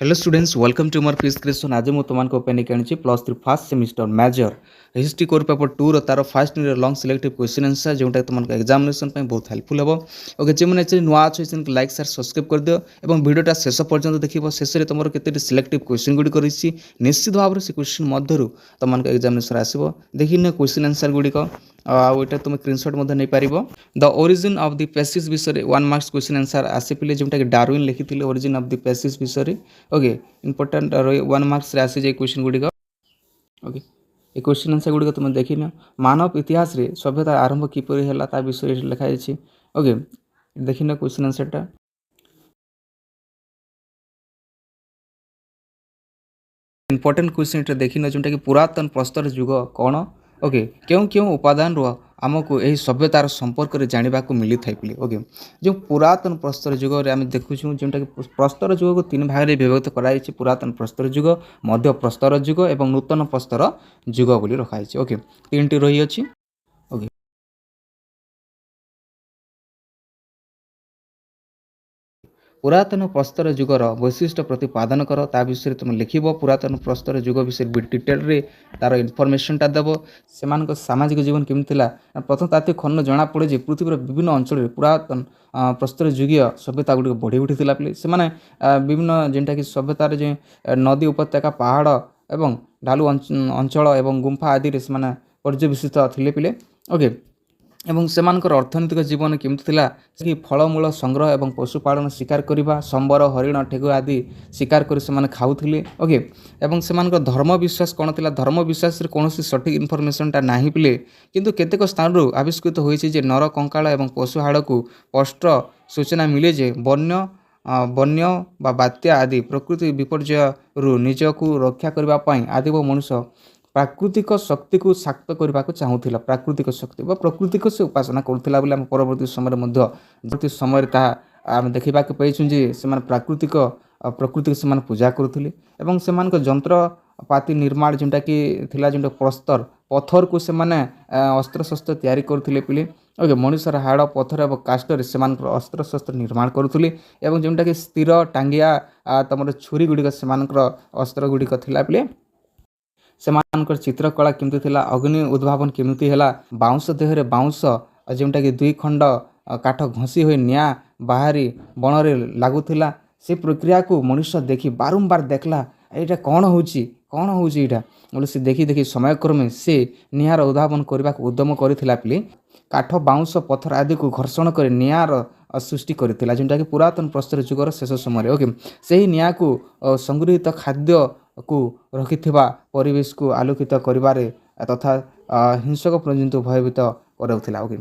Hello students welcome to more fiz creation आज मुझे तुमको आनी plus three first semester major history core paper two तार first long selective question answer जोटा तुमको एग्जामिनेशन बहुत हेल्पफुल हम ओके जो मैंने एक्चुअली नुआ अच्छे लाइक शेयर सब्सक्राइब कर दियो और वीडियोटा शेष पर्यटन देखिए शेष में तुम के सिलेक्टिव क्वेश्चन गुड़िक रही निश्चित भाव में से क्वेश्चन मध्य तुमको एग्जामिनेशन आसो देखिए क्वेश्चन आंसर गुड़िक आईटा तुम स्क्रीनशॉट नहीं पार द ओरिजिन ऑफ द पेसिस विषय 1 मार्क्स क्वेश्चन आंसर आसी पे जोटा कि डार्विन लिखी ओरिजिन ऑफ द पेसिस विषय ओके इंपोर्टेंट 1 मार्क्स रे आसी जे क्वेश्चन गुड़िक ओके ये क्वेश्चन आंसर गुड़िक तुम देख नि मानव इतिहास रे सभ्यता आरंभ किपर है ता विषय लिखाई ओके देख न क्वेश्चन आंसरटा इंपोर्टेंट क्वेश्चन देख न जोटा कि पुरातन प्रस्तर युग कौन ओके क्यों क्यों उपादान आमको यही सभ्यतार संपर्क में जानवा मिली था ओके जो पुरातन प्रस्तर युग आम देखु जोटा कि प्रस्तर युग को 3 भाग में विभक्त कराई पुरातन प्रस्तर युग मध्य प्रस्तर युग और नूतन प्रस्तर युग बोली रखाई ओके 3टी रही अच्छी ओके पुरातन प्रस्तर युगर वैशिष्ट्य प्रतिपादन कर ता विषय तुम लिख पुरातन प्रस्तर युग विषय डिटेल रे तार इनफर्मेशनटा देव से सामाजिक जीवन केमी प्रथम तात्विक खनन जना पड़े पृथ्वीर विभिन्न अंचल पुरातन प्रस्तर युगीय सभ्यता गुड़ बढ़ी उठी से विभिन्न जेनटा कि सभ्यतार जो नदी उपत्यका पहाड़ एवं ढालू अंचल एवं गुंफा आदि से पर्यवेसित थे पिले ओके एवं सेमानकर अर्थनैतिक जीवन केमती थिला कि फलमूल संग्रह एवं पशुपालन शिकार करने संबर हरिण ठेगु आदि शिकार कर से खाऊले ओके एवं सेमानकर धर्म विश्वास कौन थिला धर्म विश्वास कौन सठिक इनफर्मेशनटा नहीं पिले किंतु केतेक स्थान आविष्कृत होइछि नर कंकाल एवं पशु हाड़ को स्पष्ट सूचना मिले जे वन्य बात्या आदि प्रकृति विपर्यय निजक रक्षा करने आदिव मनुष्य प्राकृतिक शक्ति को साक्त करने को चाहूला प्राकृतिक शक्ति प्रकृति को से उपासना करूला परवर्ती समय समय आम देखा पाइछुं जे से प्राकृतिक प्रकृति से पूजा करुले एवं से जंत्रपाति निर्माण जोटा कि जो प्रस्तर पत्थर को से अस्त्र शस्त्र तैयारी करुले पिले ओके मनुष्यर हाड़ पत्थर और काष्टर से अस्त्र शस्त्र निर्माण करुले एवं जोटा कि स्थिर टांगिया तुम छुरी गुड़िक से अस्त्र गुड़िक थिला पिले सेमानकर चित्रकला केमती थिला अग्नि उद्भावन केमती हैला बाउंस देहरे बाउंस जोटा कि 2 खंड काठ घसी हो निया बाहरी बणरे लागुला से प्रक्रिया को मनुष्य देखी बारंबार देखला यहाँ कौन होची यहाँ बोले से देखी देखी समयक्रमे से निहार उद्भावन करने को उद्यम करथिला पिले काठ बाउंस पत्थर आदि को घर्षण कर निहार सृष्टि करथिला जोटा कि पुरातन प्रस्तर युगर शेष समय ओके से ही निया को संगृहित खाद्य को रखिथिबा परिवेश को आलोकित करिबारे तथा हिंसक प्रजंतु भयभीत कराउथिला ओके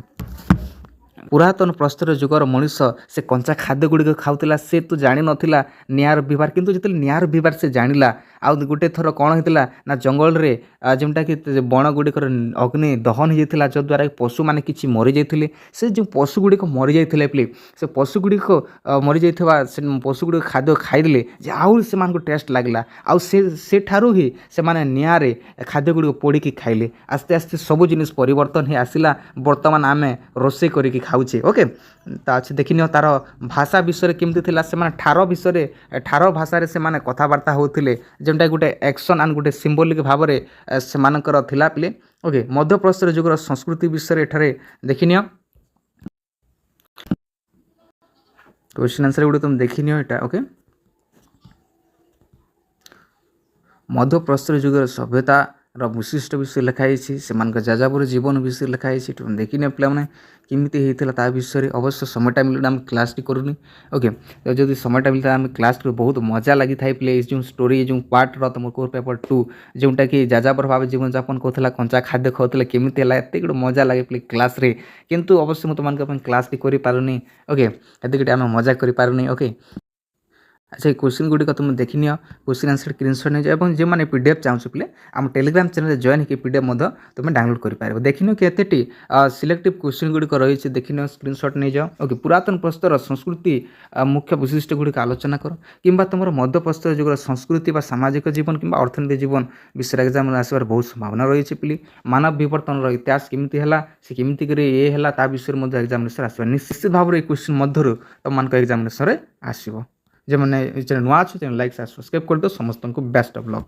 पुरातन प्रस्तर युगर मनुष्य से कंचा खाद्य गुड़िक खाऊला से तो जानी नथिला नियार व्यवहार किंतु जिते नियार व्यवहार से जानिला आ गोटे थर कौन होता ना जंगल रे जोटा कि बण गुड़िकर अग्नि दहन होता जद्वारा पशु मैंने किसी मरी जाते से जो पशु गुड़िक मरी जाते पिले से पशु गुड़िक मरी जाइथिबा से पशु गुड़िक खाद्य खाइले जे आउ से टेस्ट लगला आउ से ठारू ही से माने नियारे खाद्य गुड़िक पोड़िकी खाइले आस्ते आस्ते सब जिनिस परिवर्तन ही आसिला वर्तमान आमे रोषे करिकी खाउछे ओके अच्छे देखनी तार भाषा विषय केमती थिला से ठार विषय ठार भाषा से कथबार्ता होते जोटा गोटे एक्शन एंड गोटे सिंबलिक भाव में से थिला पिले ओके मध्य प्रस्तर युगर संस्कृति विषय एठारे देखनी क्वेश्चन आंसर गुड़े तुम देखनी यहाँ ओके मध्य प्रस्तर युगर सभ्यता विशिष्ट विषय लिखाई से जाजापुर जीवन विषय लिखाई तुम देखने पे केमती होता ता विषय अवश्य समय मिलता आम क्लास टी करूनी ओके तो जब समय मिलता आम क्लास बहुत मजा लगी था पे जो स्टोरी जो पार्ट तुम कोर पेपर 2 जोटा कि जाजापुर भाव जीवन यापन करूला कंचा खाद्य खाऊला केमती एत गोटे मजा लगे पे क्लास रे किंतु अवश्य मुझे क्लास टी करें ओके ये आम मजा करें ओके अच्छा क्वेश्चन गुड़िक तुम देखनी क्वेश्चन आंसर स्क्रीनशॉट नहीं जाए जो मैंने पीडीएफ चाहूँ पिले आम टेलीग्राम चैनल जॉइन हो पीडीएफ तुम डाउनलोड कर देखनी केतेटी सिलेक्टिव क्वेश्चन गुड़िक रही देखनी स्क्रीनशॉट नहीं जाओ ओके पुरातन प्रस्तर संस्कृति मुख्य विशिष्ट गुड़िक आलोचना कर कि तुम मध्य प्रस्तर युगर संस्कृति व सामाजिक जीवन कि अर्थनैतिक जीवन विषय एग्जाम आसबार बहुत संभावना रही पिली मानव विवर्तन इतिहास केमती है से केमती ये है विषय एग्जामिनेशन आसवा निश्चित भाव में क्वेश्चन मध्य तुम एग्जामिनेशन आसो ଯେମାନେ ଏ ଚ୍ୟାନେଲ୍ ନୂଆ ଅଛ ଚ୍ୟାନେଲ୍ ଲାଇକ୍ ସାର୍ ସବସ୍କ୍ରାଇବ୍ କରିଦିଅ। ସମସ୍ତଙ୍କୁ ବେଷ୍ଟ ଅଫ୍ ଲକ୍।